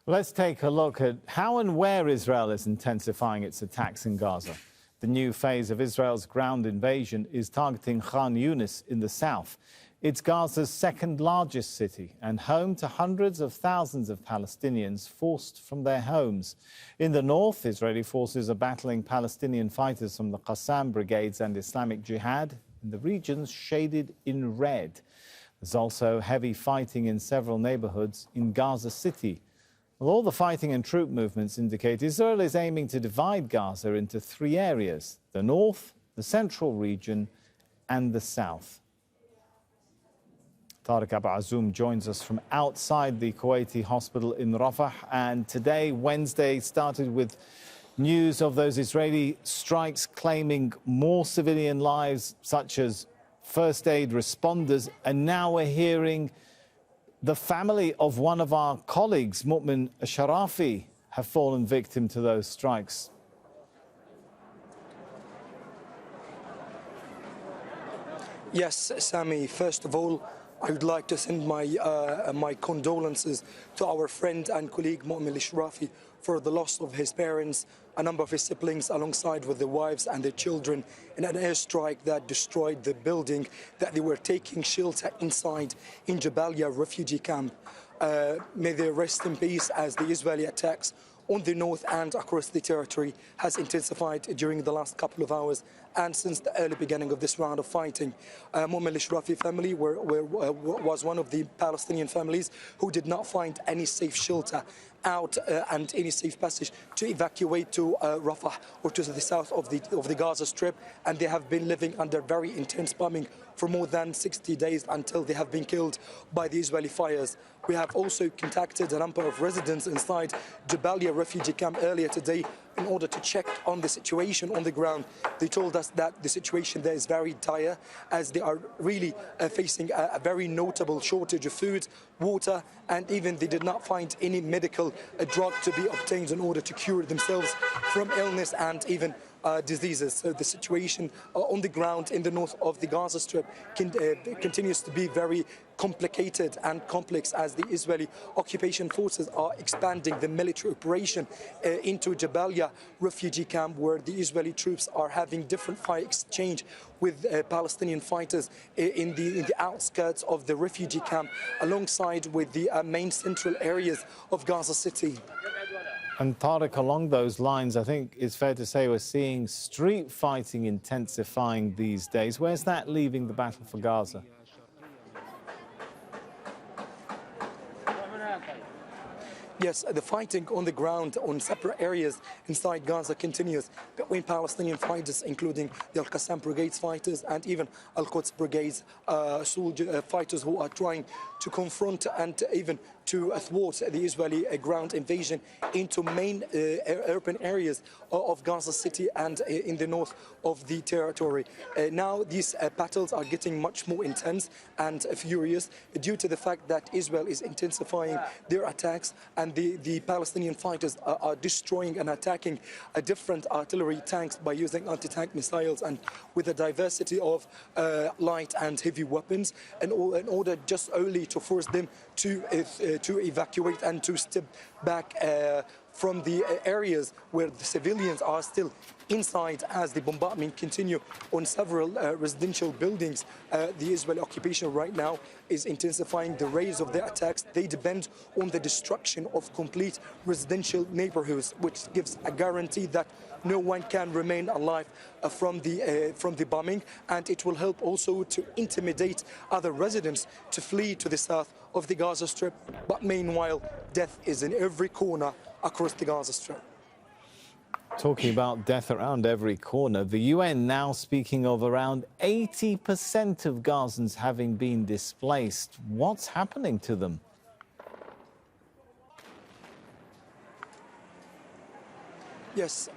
Let's take a look at how and where Israel is intensifying its attacks in Gaza. The new phase of Israel's ground invasion is targeting Khan Yunis in the south. It's Gaza's second largest city and home to hundreds of thousands of Palestinians forced from their homes. In the north, Israeli forces are battling Palestinian fighters from the Qassam brigades and Islamic Jihad in the regions shaded in red. There's also heavy fighting in several neighborhoods in Gaza City. Well, all the fighting and troop movements indicate Israel is aiming to divide Gaza into three areas: the north, the central region and the south. Tariq Abu Azoum joins us from outside the Kuwaiti hospital in Rafah. And today, Wednesday, started with news of those Israeli strikes claiming more civilian lives, such as first aid responders. And now we're hearing the family of one of our colleagues, Momin Alshrafi, have fallen victim to those strikes. Yes, Sami, first of all, I would like to send my condolences to our friend and colleague Momin Alshrafi for the loss of his parents, a number of his siblings, alongside with their wives and their children, in an airstrike that destroyed the building that they were taking shelter inside in Jabalia refugee camp. May they rest in peace, as the Israeli attacks on the north and across the territory has intensified during the last couple of hours and since the early beginning of this round of fighting. Momin Alshrafi family was one of the Palestinian families who did not find any safe shelter out and any safe passage to evacuate to Rafah or to the south of the Gaza Strip, and they have been living under very intense bombing for more than 60 days until they have been killed by the Israeli fires. We have also contacted a number of residents inside Jabalia refugee camp earlier today in order to check on the situation on the ground. They told us that the situation there is very dire, as they are really facing a very notable shortage of food, water, and even they did not find any medical drug to be obtained in order to cure themselves from illness and even diseases. So the situation on the ground in the north of the Gaza Strip continues to be very complicated and complex, as the Israeli occupation forces are expanding the military operation into Jabalia refugee camp, where the Israeli troops are having different fire exchange with Palestinian fighters in the outskirts of the refugee camp, alongside with the main central areas of Gaza City. And Tariq, along those lines, I think it's fair to say we're seeing street fighting intensifying these days. Where's that leaving the battle for Gaza? Yes, the fighting on the ground on separate areas inside Gaza continues between Palestinian fighters, including the Al-Qassam Brigades fighters and even Al-Quds Brigades soldier fighters who are trying to confront and even to thwart the Israeli ground invasion into main urban areas of Gaza City and in the north of the territory. Now these battles are getting much more intense and furious due to the fact that Israel is intensifying their attacks, and the Palestinian fighters are destroying and attacking different artillery tanks by using anti-tank missiles and with a diversity of light and heavy weapons in order just only to force them to evacuate and to step back from the areas where the civilians are still inside, as the bombardment continue on several residential buildings. The Israeli occupation right now is intensifying the raids of their attacks. They depend on the destruction of complete residential neighborhoods, which gives a guarantee that no one can remain alive from the bombing, and it will help also to intimidate other residents to flee to the south of the Gaza Strip. But meanwhile, death is in every corner across the Gaza Strip. Talking about death around every corner, the UN now speaking of around 80% of Gazans having been displaced. What's happening to them? Yes,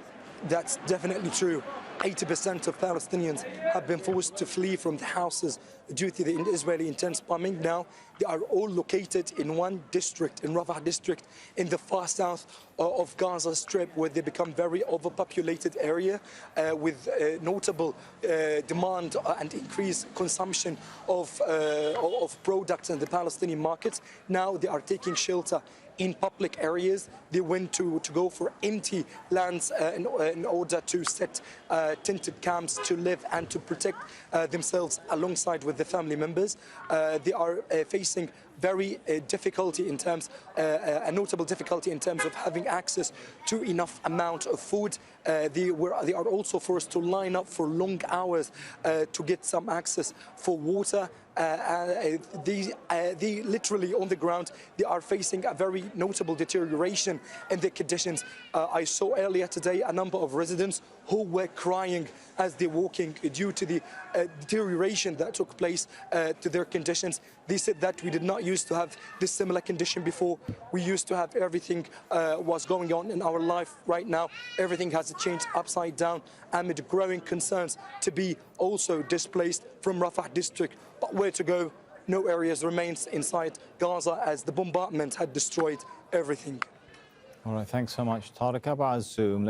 that's definitely true. 80% of Palestinians have been forced to flee from the houses due to the Israeli intense bombing. Now they are all located in one district, in Rafah district, in the far south of Gaza Strip, where they become very overpopulated area with notable demand and increased consumption of products in the Palestinian markets. Now they are taking shelter in public areas. They went to go for empty lands in order to set tented camps to live and to protect themselves alongside with the family members. They are facing very difficulty in terms, a notable difficulty in terms of having access to enough amount of food. They are also forced to line up for long hours to get some access for water. They literally on the ground, they are facing a very notable deterioration in their conditions. I saw earlier today a number of residents who were crying as they're walking due to the deterioration that took place to their conditions. They said that we did not used to have this similar condition before. We used to have everything was going on in our life. Right now, everything has changed upside down amid growing concerns to be also displaced from Rafah district. But where to go? No areas remains inside Gaza as the bombardment had destroyed everything. All right, thanks so much, Tariq Abba Zoom.